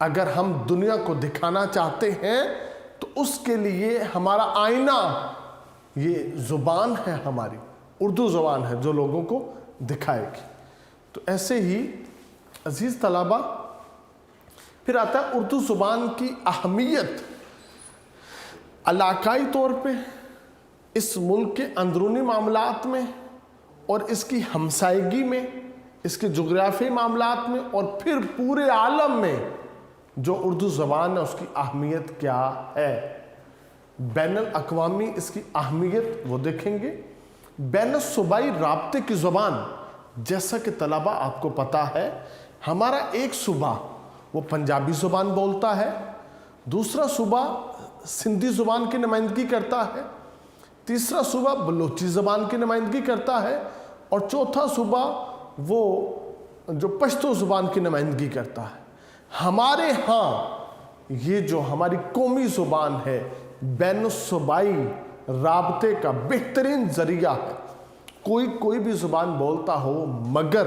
اگر ہم دنیا کو دکھانا چاہتے ہیں تو اس کے لیے ہمارا آئینہ یہ زبان ہے، ہماری اردو زبان ہے جو لوگوں کو دکھائے گی۔ تو ایسے ہی عزیز طلبہ، پھر آتا ہے اردو زبان کی اہمیت علاقائی طور پہ اس ملک کے اندرونی معاملات میں، اور اس کی ہمسائیگی میں، اس کے جغرافیائی معاملات میں، اور پھر پورے عالم میں جو اردو زبان ہے اس کی اہمیت کیا ہے۔ بین الاقوامی اس کی اہمیت وہ دیکھیں گے۔ بین الصوبائی رابطے کی زبان، جیسا کہ طلبہ آپ کو پتا ہے، ہمارا ایک صوبہ وہ پنجابی زبان بولتا ہے، دوسرا صوبہ سندھی زبان کی نمائندگی کرتا ہے، تیسرا صوبہ بلوچی زبان کی نمائندگی کرتا ہے، اور چوتھا صوبہ وہ جو پشتو زبان کی نمائندگی کرتا ہے۔ ہمارے ہاں یہ جو ہماری قومی زبان ہے بین الصوبائی رابطے کا بہترین ذریعہ ہے۔ کوئی بھی زبان بولتا ہو مگر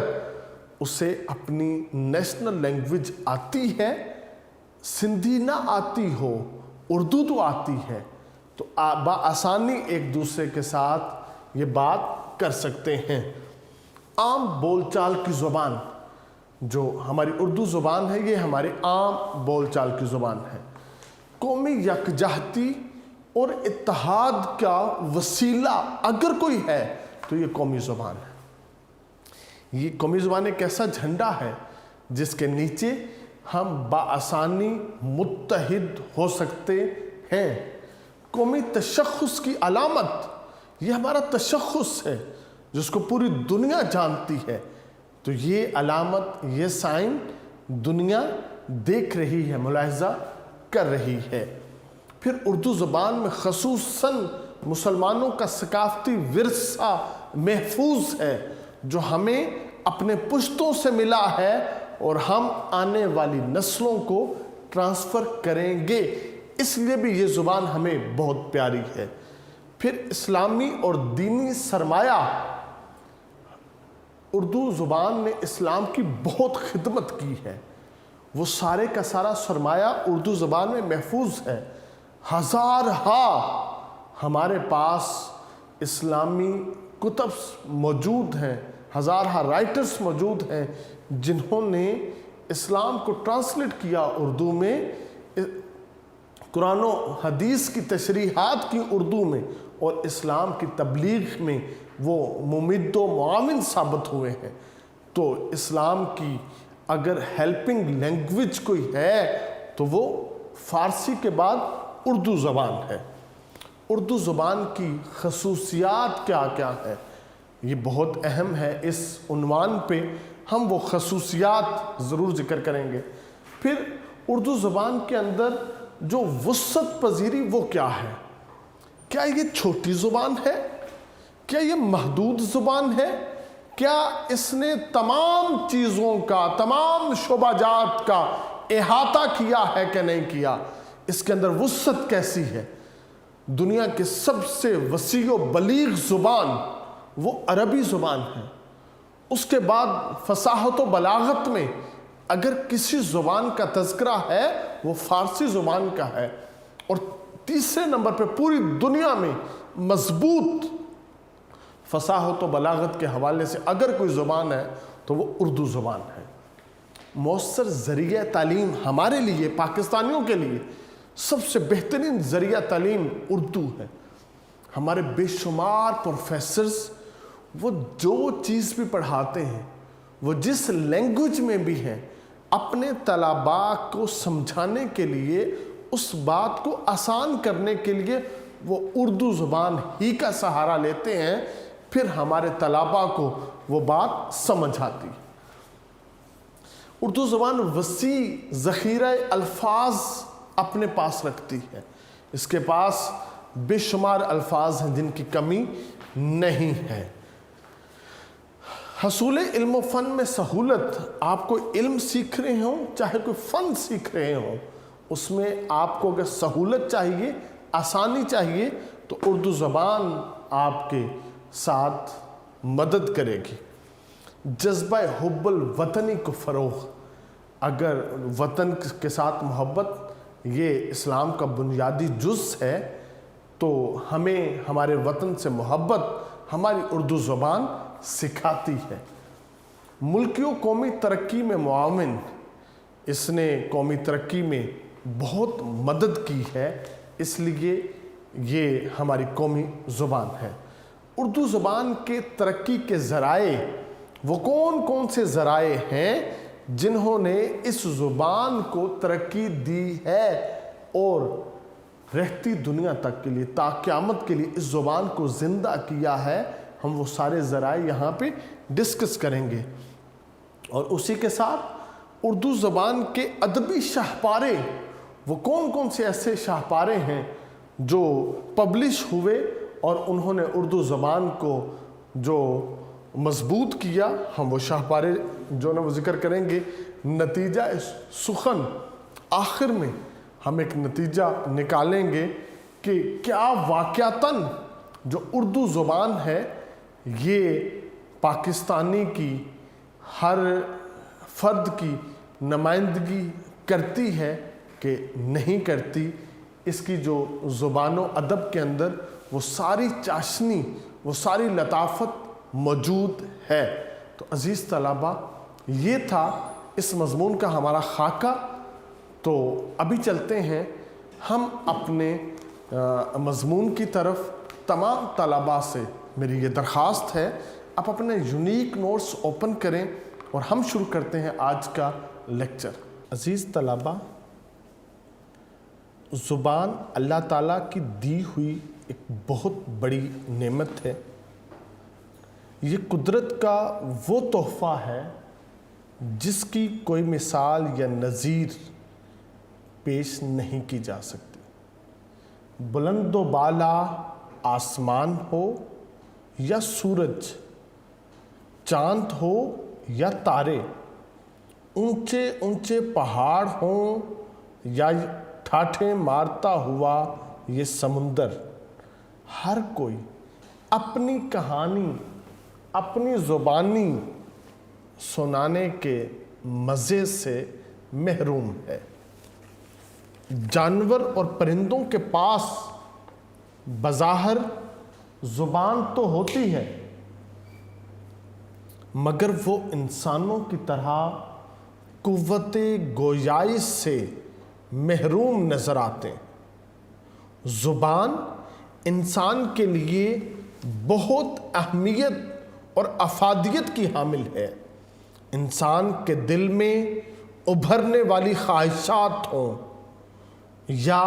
اسے اپنی نیشنل لینگویج آتی ہے، سندھی نہ آتی ہو، اردو تو آتی ہے، تو بآسانی ایک دوسرے کے ساتھ یہ بات کر سکتے ہیں۔ عام بول چال کی زبان جو ہماری اردو زبان ہے، یہ ہماری عام بول چال کی زبان ہے۔ قومی یکجہتی اور اتحاد کا وسیلہ اگر کوئی ہے تو یہ قومی زبان ہے۔ یہ قومی زبان ایک ایسا جھنڈا ہے جس کے نیچے ہم بآسانی متحد ہو سکتے ہیں۔ قومی تشخص کی علامت، یہ ہمارا تشخص ہے جس کو پوری دنیا جانتی ہے، تو یہ علامت، یہ سائن دنیا دیکھ رہی ہے، ملاحظہ کر رہی ہے۔ پھر اردو زبان میں خصوصاً مسلمانوں کا ثقافتی ورثہ محفوظ ہے جو ہمیں اپنے پشتوں سے ملا ہے اور ہم آنے والی نسلوں کو ٹرانسفر کریں گے، اس لیے بھی یہ زبان ہمیں بہت پیاری ہے۔ پھر اسلامی اور دینی سرمایہ، اردو زبان نے اسلام کی بہت خدمت کی ہے، وہ سارے کا سارا سرمایہ اردو زبان میں محفوظ ہے۔ ہزارہا ہمارے پاس اسلامی کتب موجود ہیں، ہزارہا رائٹرز موجود ہیں جنہوں نے اسلام کو ٹرانسلیٹ کیا اردو میں، قرآن و حدیث کی تشریحات کی اردو میں، اور اسلام کی تبلیغ میں وہ ممد و معاون ثابت ہوئے ہیں۔ تو اسلام کی اگر ہیلپنگ لینگویج کوئی ہے تو وہ فارسی کے بعد اردو زبان ہے۔ اردو زبان کی خصوصیات کیا کیا ہے، یہ بہت اہم ہے، اس عنوان پہ ہم وہ خصوصیات ضرور ذکر کریں گے۔ پھر اردو زبان کے اندر جو وسعت پذیری وہ کیا ہے؟ کیا یہ چھوٹی زبان ہے؟ کیا یہ محدود زبان ہے؟ کیا اس نے تمام چیزوں کا، تمام شعبہ جات کا احاطہ کیا ہے کہ نہیں کیا؟ اس کے اندر وسعت کیسی ہے؟ دنیا کی سب سے وسیع و بلیغ زبان وہ عربی زبان ہے۔ اس کے بعد فصاحت و بلاغت میں اگر کسی زبان کا تذکرہ ہے وہ فارسی زبان کا ہے، اور تیسرے نمبر پہ پوری دنیا میں مضبوط فصاحت و بلاغت کے حوالے سے اگر کوئی زبان ہے تو وہ اردو زبان ہے۔ مؤثر ذریعہ تعلیم ہمارے لیے، پاکستانیوں کے لیے سب سے بہترین ذریعہ تعلیم اردو ہے۔ ہمارے بے شمار پروفیسرز وہ جو چیز بھی پڑھاتے ہیں، وہ جس لینگویج میں بھی ہیں، اپنے طلباء کو سمجھانے کے لیے، اس بات کو آسان کرنے کے لیے وہ اردو زبان ہی کا سہارا لیتے ہیں، پھر ہمارے طلباء کو وہ بات سمجھ آتی ہے۔ اردو زبان وسیع ذخیرہ الفاظ اپنے پاس رکھتی ہے، اس کے پاس بے شمار الفاظ ہیں جن کی کمی نہیں ہے۔ حصول علم و فن میں سہولت، آپ کو علم سیکھ رہے ہوں چاہے کوئی فن سیکھ رہے ہوں، اس میں آپ کو اگر سہولت چاہیے، آسانی چاہیے، تو اردو زبان آپ کے ساتھ مدد کرے گی۔ جذبہ حب الوطنی کو فروغ، اگر وطن کے ساتھ محبت یہ اسلام کا بنیادی جز ہے تو ہمیں ہمارے وطن سے محبت ہماری اردو زبان سکھاتی ہے۔ ملکی و قومی ترقی میں معاون، اس نے قومی ترقی میں بہت مدد کی ہے، اس لیے یہ ہماری قومی زبان ہے۔ اردو زبان کے ترقی کے ذرائع وہ کون کون سے ذرائع ہیں جنہوں نے اس زبان کو ترقی دی ہے اور رہتی دنیا تک کے لیے، تا قیامت کے لیے اس زبان کو زندہ کیا ہے؟ ہم وہ سارے ذرائع یہاں پہ ڈسکس کریں گے، اور اسی کے ساتھ اردو زبان کے ادبی شاہپارے وہ کون کون سے ایسے شاہپارے ہیں جو پبلش ہوئے اور انہوں نے اردو زبان کو جو مضبوط کیا، ہم وہ شاہپارے جو نا وہ ذکر کریں گے۔ نتیجہ سخن، آخر میں ہم ایک نتیجہ نکالیں گے کہ کیا واقعتاً جو اردو زبان ہے یہ پاکستانی کی ہر فرد کی نمائندگی کرتی ہے کہ نہیں کرتی۔ اس کی جو زبان و ادب کے اندر وہ ساری چاشنی، وہ ساری لطافت موجود ہے۔ تو عزیز طلبہ، یہ تھا اس مضمون کا ہمارا خاکہ۔ تو ابھی چلتے ہیں ہم اپنے مضمون کی طرف۔ تمام طلبہ سے میری یہ درخواست ہے، آپ اپنے یونیک نوٹس اوپن کریں اور ہم شروع کرتے ہیں آج کا لیکچر۔ عزیز طلبہ، زبان اللہ تعالیٰ کی دی ہوئی ایک بہت بڑی نعمت ہے۔ یہ قدرت کا وہ تحفہ ہے جس کی کوئی مثال یا نظیر پیش نہیں کی جا سکتی۔ بلند و بالا آسمان ہو یا سورج، چاند ہو یا تارے، اونچے اونچے پہاڑ ہوں یا ٹھاٹھیں مارتا ہوا یہ سمندر، ہر کوئی اپنی کہانی، اپنی زبانی سنانے کے مزے سے محروم ہے۔ جانور اور پرندوں کے پاس بظاہر زبان تو ہوتی ہے، مگر وہ انسانوں کی طرح قوت گویائی سے محروم نظر آتے ہیں۔ زبان انسان کے لیے بہت اہمیت اور افادیت کی حامل ہے۔ انسان کے دل میں ابھرنے والی خواہشات ہوں یا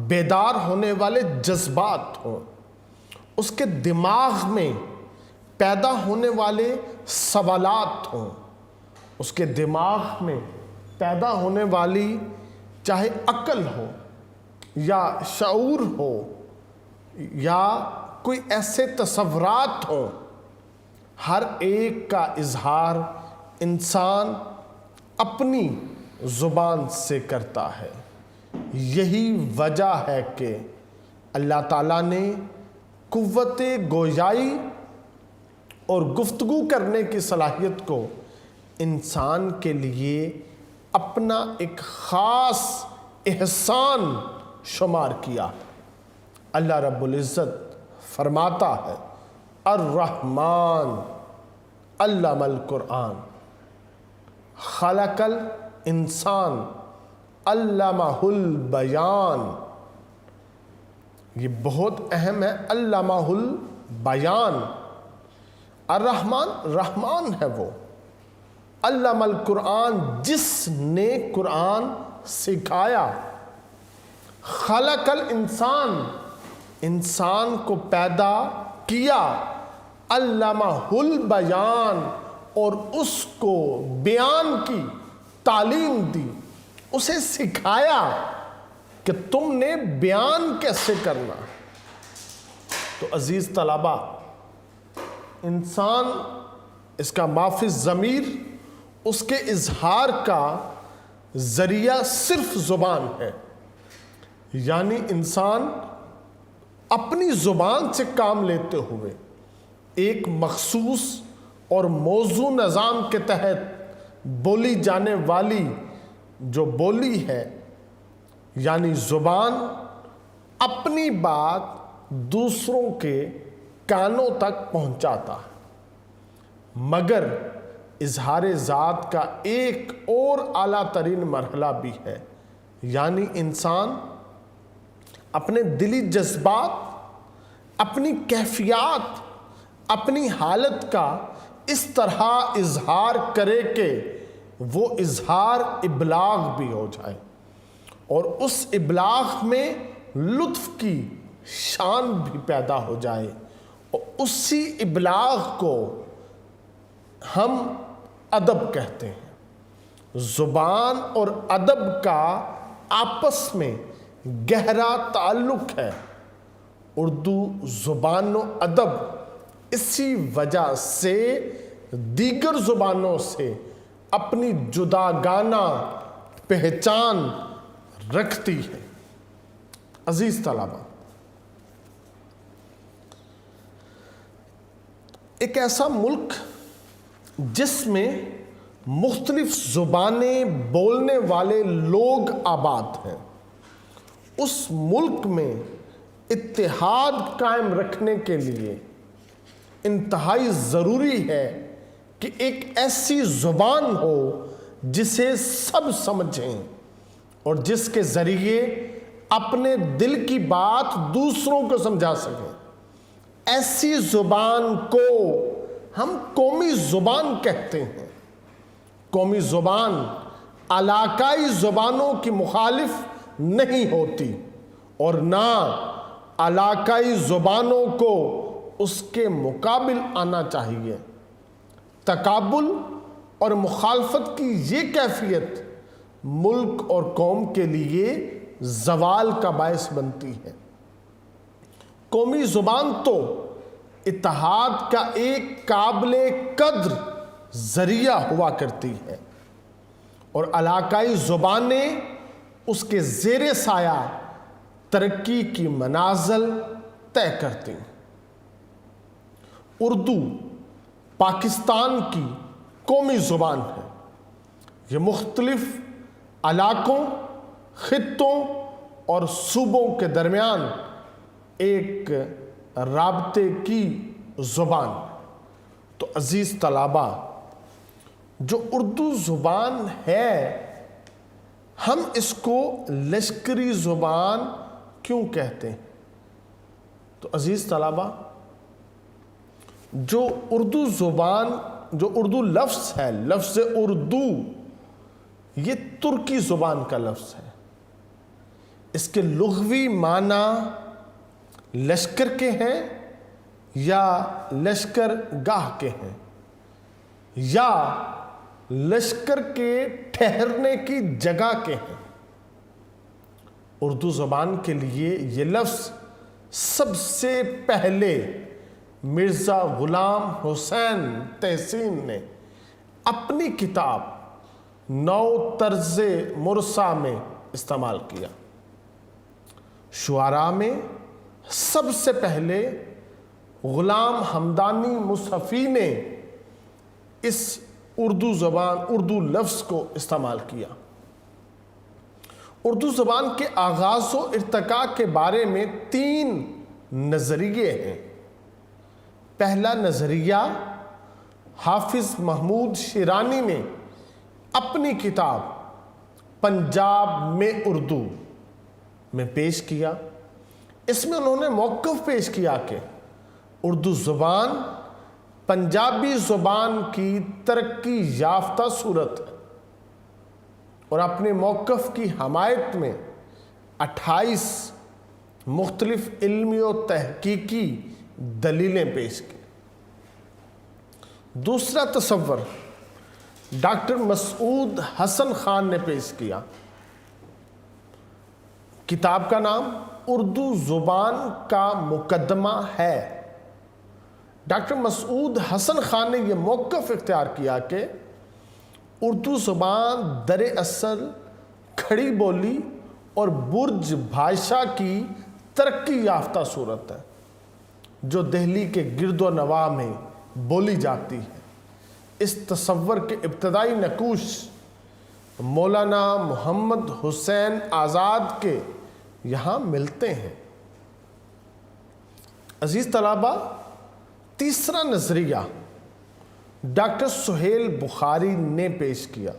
بیدار ہونے والے جذبات ہوں، اس کے دماغ میں پیدا ہونے والے سوالات ہوں، اس کے دماغ میں پیدا ہونے والی چاہے عقل ہو یا شعور ہو یا کوئی ایسے تصورات ہوں، ہر ایک کا اظہار انسان اپنی زبان سے کرتا ہے۔ یہی وجہ ہے کہ اللہ تعالیٰ نے قوت گویائی اور گفتگو کرنے کی صلاحیت کو انسان کے لیے اپنا ایک خاص احسان شمار کیا۔ اللہ رب العزت فرماتا ہے، الرحمن علم القرآن خلق الانسان علمہ البیان۔ یہ بہت اہم ہے، علمہ البیان۔ الرحمن، رحمان ہے وہ، علم القرآن جس نے قرآن سکھایا، خلق الانسان انسان کو پیدا کیا، علمہ البیان اور اس کو بیان کی تعلیم دی، اسے سکھایا کہ تم نے بیان کیسے کرنا۔ تو عزیز طلبہ، انسان، اس کا مافی ضمیر، اس کے اظہار کا ذریعہ صرف زبان ہے، یعنی انسان اپنی زبان سے کام لیتے ہوئے ایک مخصوص اور موزوں نظام کے تحت بولی جانے والی جو بولی ہے یعنی زبان اپنی بات دوسروں کے کانوں تک پہنچاتا ہے، مگر اظہار ذات کا ایک اور اعلیٰ ترین مرحلہ بھی ہے، یعنی انسان اپنے دلی جذبات، اپنی کیفیات، اپنی حالت کا اس طرح اظہار کرے کہ وہ اظہار ابلاغ بھی ہو جائے اور اس ابلاغ میں لطف کی شان بھی پیدا ہو جائے، اور اسی ابلاغ کو ہم ادب کہتے ہیں۔ زبان اور ادب کا آپس میں گہرا تعلق ہے۔ اردو زبان و ادب اسی وجہ سے دیگر زبانوں سے اپنی جداگانہ پہچان رکھتی ہے۔ عزیز طلباء، ایک ایسا ملک جس میں مختلف زبانیں بولنے والے لوگ آباد ہیں، اس ملک میں اتحاد قائم رکھنے کے لیے انتہائی ضروری ہے کہ ایک ایسی زبان ہو جسے سب سمجھیں اور جس کے ذریعے اپنے دل کی بات دوسروں کو سمجھا سکیں۔ ایسی زبان کو ہم قومی زبان کہتے ہیں۔ قومی زبان علاقائی زبانوں کی مخالف نہیں ہوتی اور نہ علاقائی زبانوں کو اس کے مقابل آنا چاہیے۔ تقابل اور مخالفت کی یہ کیفیت ملک اور قوم کے لیے زوال کا باعث بنتی ہے۔ قومی زبان تو اتحاد کا ایک قابل قدر ذریعہ ہوا کرتی ہے اور علاقائی زبانیں اس کے زیر سایہ ترقی کی منازل طے کرتی ہیں۔ اردو پاکستان کی قومی زبان ہے۔ یہ مختلف علاقوں، خطوں اور صوبوں کے درمیان ایک رابطے کی زبان ہے۔ تو عزیز طلباء، جو اردو زبان ہے، ہم اس کو لشکری زبان کیوں کہتے ہیں؟ تو عزیز طلباء، جو اردو زبان، جو اردو لفظ ہے، لفظ اردو، یہ ترکی زبان کا لفظ ہے۔ اس کے لغوی معنی لشکر کے ہیں یا لشکر گاہ کے ہیں یا لشکر کے ٹھہرنے کی جگہ کے ہیں۔ اردو زبان کے لیے یہ لفظ سب سے پہلے مرزا غلام حسین تحسین نے اپنی کتاب نو طرز مرصع میں استعمال کیا۔ شعراء میں سب سے پہلے غلام حمدانی مصحفی نے اس اردو لفظ کو استعمال کیا۔ اردو زبان کے آغاز و ارتقاء کے بارے میں 3 نظریے ہیں۔ پہلا نظریہ حافظ محمود شیرانی نے اپنی کتاب پنجاب میں اردو میں پیش کیا۔ اس میں انہوں نے موقف پیش کیا کہ اردو زبان پنجابی زبان کی ترقی یافتہ صورت ہے، اور اپنے موقف کی حمایت میں 28 مختلف علمی و تحقیقی دلیلیں پیش کی۔ دوسرا تصور ڈاکٹر مسعود حسن خان نے پیش کیا۔ کتاب کا نام اردو زبان کا مقدمہ ہے۔ ڈاکٹر مسعود حسن خان نے یہ موقف اختیار کیا کہ اردو زبان دراصل کھڑی بولی اور برج بھاشا کی ترقی یافتہ صورت ہے جو دہلی کے گرد و نواح میں بولی جاتی ہے۔ اس تصور کے ابتدائی نقوش مولانا محمد حسین آزاد کے یہاں ملتے ہیں۔ عزیز طلبہ، تیسرا نظریہ ڈاکٹر سہیل بخاری نے پیش کیا۔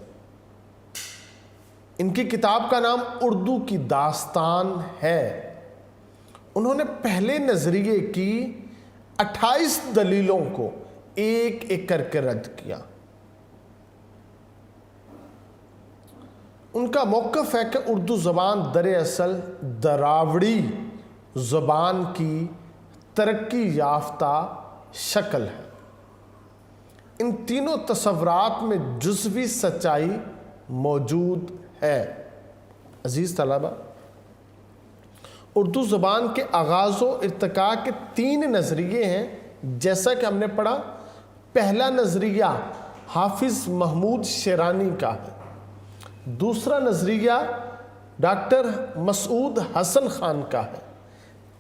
ان کی کتاب کا نام اردو کی داستان ہے۔ انہوں نے پہلے نظریے کی 28 دلیلوں کو ایک ایک کر کے رد کیا۔ ان کا موقف ہے کہ اردو زبان دراصل دراوڑی زبان کی ترقی یافتہ شکل ہے۔ ان تینوں تصورات میں جزوی سچائی موجود ہے۔ عزیز طلبہ، اردو زبان کے آغاز و ارتقاء کے 3 نظریے ہیں، جیسا کہ ہم نے پڑھا۔ پہلا نظریہ حافظ محمود شیرانی کا ہے۔ دوسرا نظریہ ڈاکٹر مسعود حسن خان کا ہے۔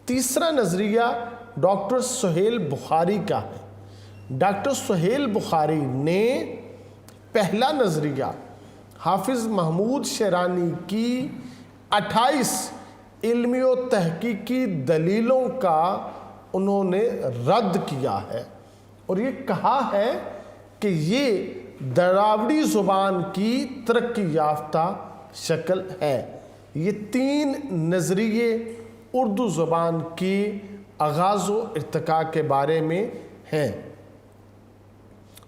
تیسرا نظریہ ڈاکٹر سہیل بخاری کا ہے۔ ڈاکٹر سہیل بخاری نے پہلا نظریہ حافظ محمود شیرانی کی 28 علمی و تحقیقی دلیلوں کا انہوں نے رد کیا ہے، اور یہ کہا ہے کہ یہ دراوڑی زبان کی ترقی یافتہ شکل ہے۔ یہ 3 نظریے اردو زبان کی آغاز و ارتقاء کے بارے میں ہیں۔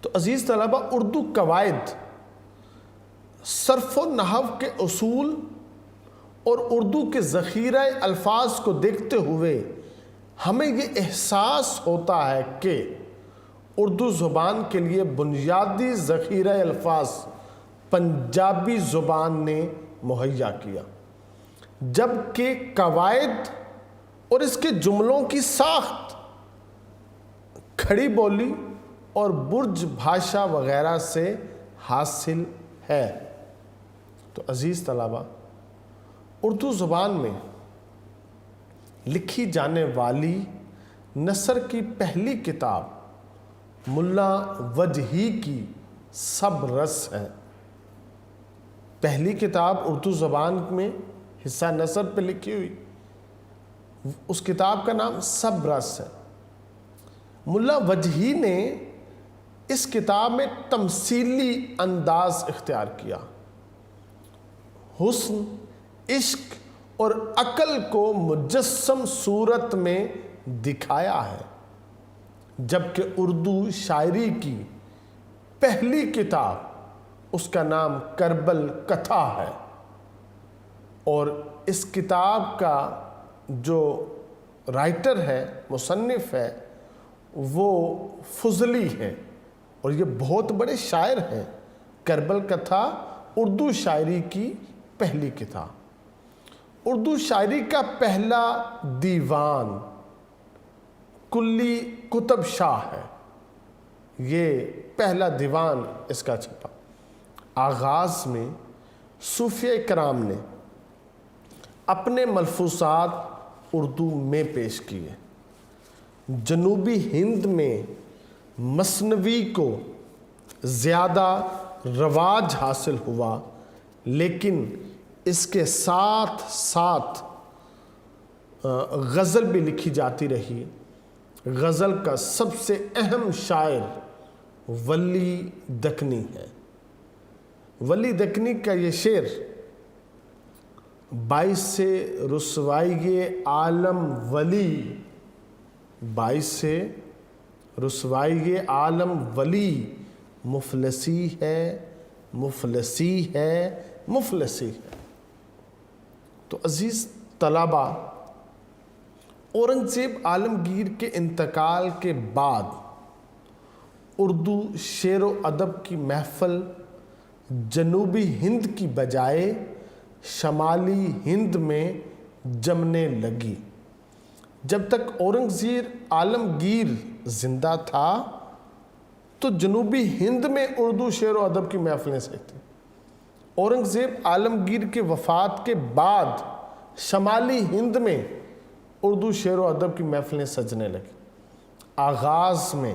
تو عزیز طلبہ، اردو قواعد، صرف و نحو کے اصول اور اردو کے ذخیرہ الفاظ کو دیکھتے ہوئے ہمیں یہ احساس ہوتا ہے کہ اردو زبان کے لیے بنیادی ذخیرہ الفاظ پنجابی زبان نے مہیا کیا، جبکہ قواعد اور اس کے جملوں کی ساخت کھڑی بولی اور برج بھاشا وغیرہ سے حاصل ہے۔ تو عزیز طلبہ، اردو زبان میں لکھی جانے والی نثر کی پہلی کتاب ملا وجہی کی سب رس ہے۔ پہلی کتاب اردو زبان میں حصہ نثر پہ لکھی ہوئی، اس کتاب کا نام سب رس ہے۔ ملا وجہی نے اس کتاب میں تمثیلی انداز اختیار کیا، حسن، عشق اور عقل کو مجسم صورت میں دکھایا ہے، جبکہ اردو شاعری کی پہلی کتاب اس کا نام کربل کتھا ہے، اور اس کتاب کا جو رائٹر ہے، مصنف ہے، وہ فضلی ہے، اور یہ بہت بڑے شاعر ہیں۔ کربل کتھا اردو شاعری کی پہلی کتاب۔ اردو شاعری کا پہلا دیوان کلی کتب شاہ ہے، یہ پہلا دیوان اس کا چھپا۔ آغاز میں صوفیہ کرام نے اپنے ملفوظات اردو میں پیش کیے۔ جنوبی ہند میں مثنوی کو زیادہ رواج حاصل ہوا، لیکن اس کے ساتھ ساتھ غزل بھی لکھی جاتی رہی۔ غزل کا سب سے اہم شاعر ولی دکنی ہے۔ ولی دکنی کا یہ شعر باعث رسوائی عالم ولی، باعث رسوائی عالم ولی، مفلسی ہے، مفلسی ہے، مفلسی ہے۔ تو عزیز طلبہ، اورنگزیب عالمگیر کے انتقال کے بعد اردو شعر و ادب کی محفل جنوبی ہند کی بجائے شمالی ہند میں جمنے لگی۔ جب تک اورنگزیب عالمگیر زندہ تھا تو جنوبی ہند میں اردو شعر و ادب کی محفلیں سجتی۔ اورنگزیب عالمگیر کے وفات کے بعد شمالی ہند میں اردو شعر و ادب کی محفلیں سجنے لگی۔ آغاز میں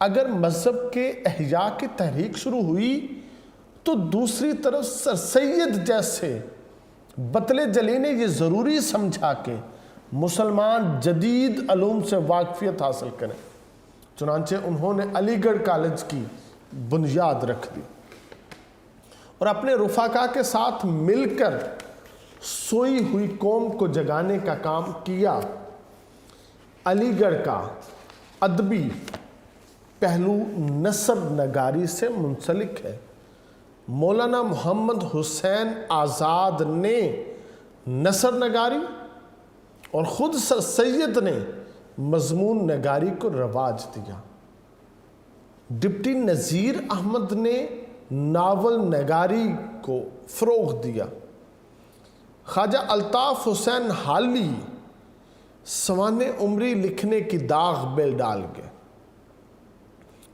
اگر مذہب کے احیاء کی تحریک شروع ہوئی تو دوسری طرف سر سید جیسے بطل جلی نے یہ ضروری سمجھا کہ مسلمان جدید علوم سے واقفیت حاصل کریں، چنانچہ انہوں نے علی گڑھ کالج کی بنیاد رکھ دی اور اپنے رفقا کے ساتھ مل کر سوئی ہوئی قوم کو جگانے کا کام کیا۔ علی گڑھ کا ادبی پہلو نثر نگاری سے منسلک ہے۔ مولانا محمد حسین آزاد نے نثر نگاری اور خود سر سید نے مضمون نگاری کو رواج دیا۔ ڈپٹی نذیر احمد نے ناول نگاری کو فروغ دیا۔ خواجہ الطاف حسین حالی سوانح عمری لکھنے کی داغ بیل ڈال گئے،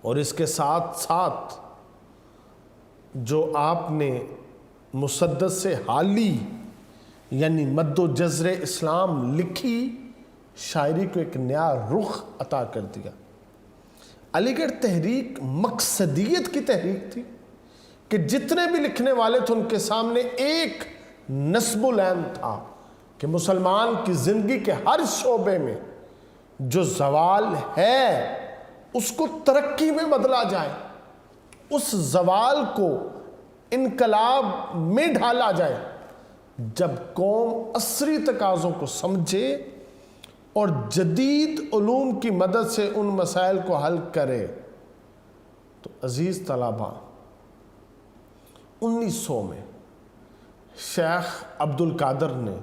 اور اس کے ساتھ ساتھ جو آپ نے مسدس حالی یعنی مد و جزر اسلام لکھی شاعری کو ایک نیا رخ عطا کر دیا۔ علی گڑھ تحریک مقصدیت کی تحریک تھی کہ جتنے بھی لکھنے والے تھے ان کے سامنے ایک نصب العین تھا کہ مسلمان کی زندگی کے ہر شعبے میں جو زوال ہے اس کو ترقی میں بدلا جائے، اس زوال کو انقلاب میں ڈھالا جائے۔ جب قوم عصری تقاضوں کو سمجھے اور جدید علوم کی مدد سے ان مسائل کو حل کرے تو عزیز طلباء 1900 میں شیخ عبد القادر نے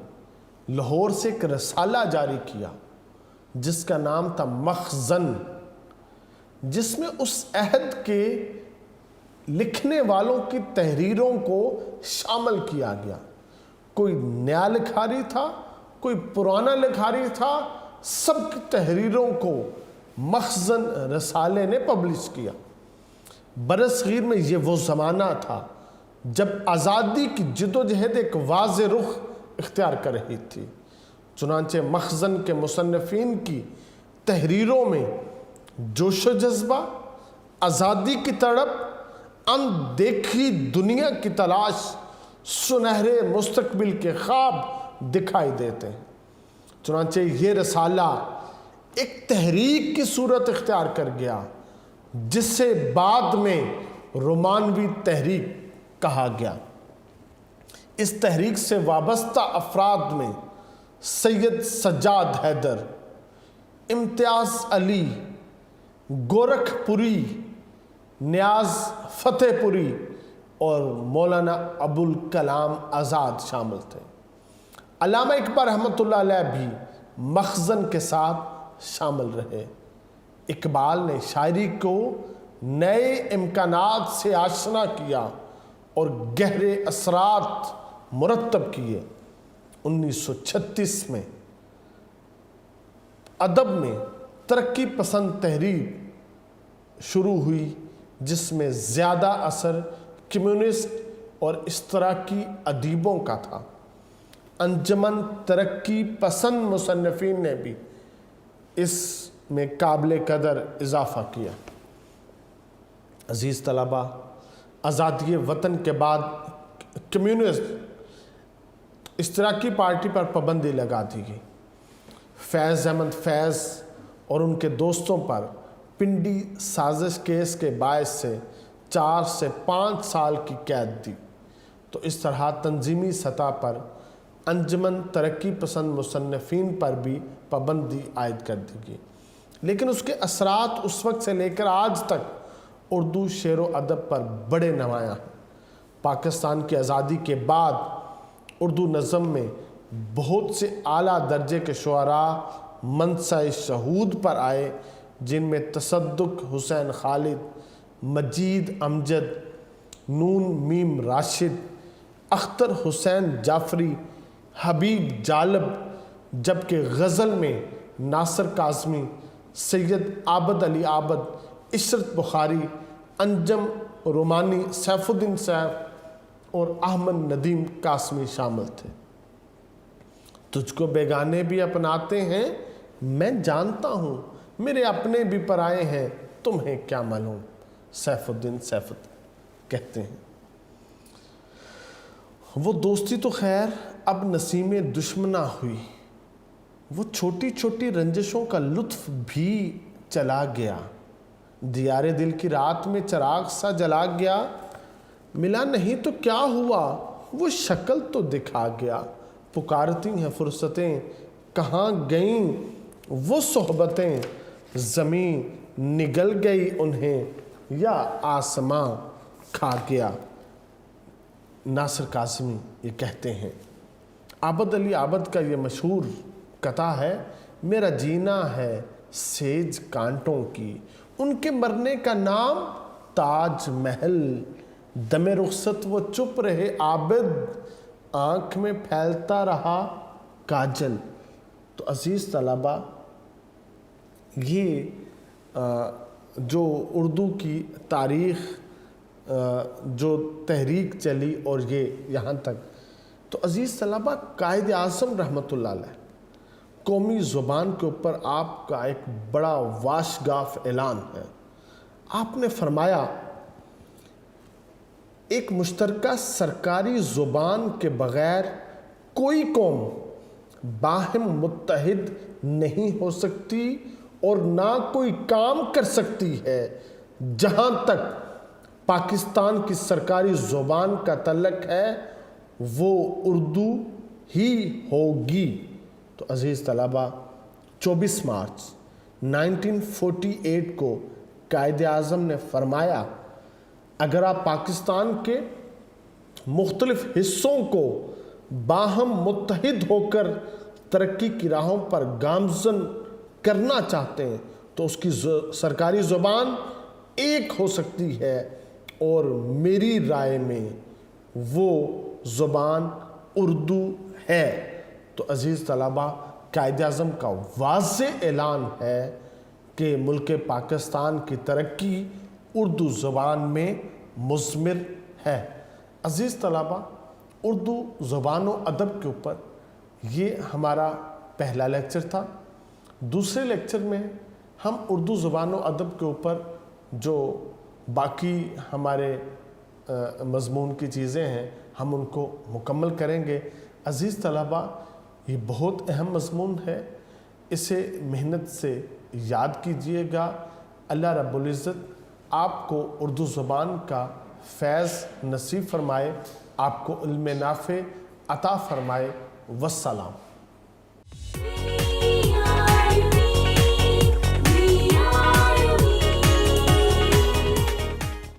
لاہور سے ایک رسالہ جاری کیا جس کا نام تھا مخزن، جس میں اس عہد کے لکھنے والوں کی تحریروں کو شامل کیا گیا۔ کوئی نیا لکھاری تھا، کوئی پرانا لکھاری تھا، سب کی تحریروں کو مخزن رسالے نے پبلش کیا۔ برصغیر میں یہ وہ زمانہ تھا جب آزادی کی جدوجہد ایک واضح رخ اختیار کر رہی تھی، چنانچہ مخزن کے مصنفین کی تحریروں میں جوش و جذبہ، آزادی کی تڑپ، اندیکھی دنیا کی تلاش، سنہرے مستقبل کے خواب دکھائی دیتے ہیں۔ چنانچہ یہ رسالہ ایک تحریک کی صورت اختیار کر گیا جس سے بعد میں رومانوی تحریک کہا گیا۔ اس تحریک سے وابستہ افراد میں سید سجاد حیدر، امتیاز علی، گورکھ پوری، نیاز فتح پوری اور مولانا ابوالکلام آزاد شامل تھے۔ علامہ اقبال رحمۃ اللہ علیہ بھی مخزن کے ساتھ شامل رہے۔ اقبال نے شاعری کو نئے امکانات سے آشنا کیا اور گہرے اثرات مرتب کیے۔ 1936 میں ادب میں ترقی پسند تحریک شروع ہوئی جس میں زیادہ اثر کمیونسٹ اور اشتراکی ادیبوں کا تھا۔ انجمن ترقی پسند مصنفین نے بھی اس میں قابل قدر اضافہ کیا۔ عزیز طلباء، آزادی وطن کے بعد کمیونسٹ اشتراکی پارٹی پر پابندی لگا دی گئی۔ فیض احمد فیض اور ان کے دوستوں پر پنڈی سازش کیس کے باعث سے 4 سے 5 سال کی قید دی، تو اس طرح تنظیمی سطح پر انجمن ترقی پسند مصنفین پر بھی پابندی عائد کر دی گئی، لیکن اس کے اثرات اس وقت سے لے کر آج تک اردو شعر و ادب پر بڑے نمایاں ہیں۔ پاکستان کی آزادی کے بعد اردو نظم میں بہت سے اعلیٰ درجے کے شعراء منصہ شہود پر آئے، جن میں تصدق حسین خالد، مجید امجد، نون میم راشد، اختر حسین جعفری، حبیب جالب، جبکہ غزل میں ناصر کاظمی، سید عابد علی عابد، عشرت بخاری، انجم رومانی، سیف الدین سیف اور احمد ندیم قاسمی شامل تھے۔ تجھ کو بیگانے بھی اپناتے ہیں میں جانتا ہوں، میرے اپنے بھی پرائے ہیں تمہیں کیا معلوم، سیف الدین سیف کہتے ہیں۔ وہ دوستی تو خیر اب نسیم دشمناں ہوئی، وہ چھوٹی چھوٹی رنجشوں کا لطف بھی چلا گیا، دیار دل کی رات میں چراغ سا جلا گیا، ملا نہیں تو کیا ہوا وہ شکل تو دکھا گیا، پکارتی ہیں فرصتیں کہاں گئیں وہ صحبتیں، زمین نگل گئی انہیں یا آسماں کھا گیا۔ ناصر کاظمی یہ کہتے ہیں۔ عابد علی عابد کا یہ مشہور قطعہ ہے، میرا جینا ہے سیج کانٹوں کی، ان کے مرنے کا نام تاج محل، دم رخصت وہ چپ رہے عابد، آنکھ میں پھیلتا رہا کاجل۔ تو عزیز طلبہ، یہ جو اردو کی تاریخ جو تحریک چلی اور یہ یہاں تک، تو عزیز طلبہ قائد اعظم رحمۃ اللہ علیہ قومی زبان کے اوپر آپ کا ایک بڑا واشگاف اعلان ہے۔ آپ نے فرمایا ایک مشترکہ سرکاری زبان کے بغیر کوئی قوم باہم متحد نہیں ہو سکتی اور نہ کوئی کام کر سکتی ہے، جہاں تک پاکستان کی سرکاری زبان کا تعلق ہے وہ اردو ہی ہوگی۔ تو عزیز طلبہ، 24 مارچ 1948 کو قائد اعظم نے فرمایا اگر آپ پاکستان کے مختلف حصوں کو باہم متحد ہو کر ترقی کی راہوں پر گامزن کرنا چاہتے ہیں تو اس کی سرکاری زبان ایک ہو سکتی ہے، اور میری رائے میں وہ زبان اردو ہے۔ تو عزیز طلبہ، قائد اعظم کا واضح اعلان ہے کہ ملک پاکستان کی ترقی اردو زبان میں مضمر ہے۔ عزیز طلبہ، اردو زبان و ادب کے اوپر یہ ہمارا پہلا لیکچر تھا۔ دوسرے لیکچر میں ہم اردو زبان و ادب کے اوپر جو باقی ہمارے مضمون کی چیزیں ہیں ہم ان کو مکمل کریں گے۔ عزیز طلبہ، یہ بہت اہم مضمون ہے، اسے محنت سے یاد کیجئے گا۔ اللہ رب العزت آپ کو اردو زبان کا فیض نصیب فرمائے، آپ کو علم نافع عطا فرمائے۔ والسلام۔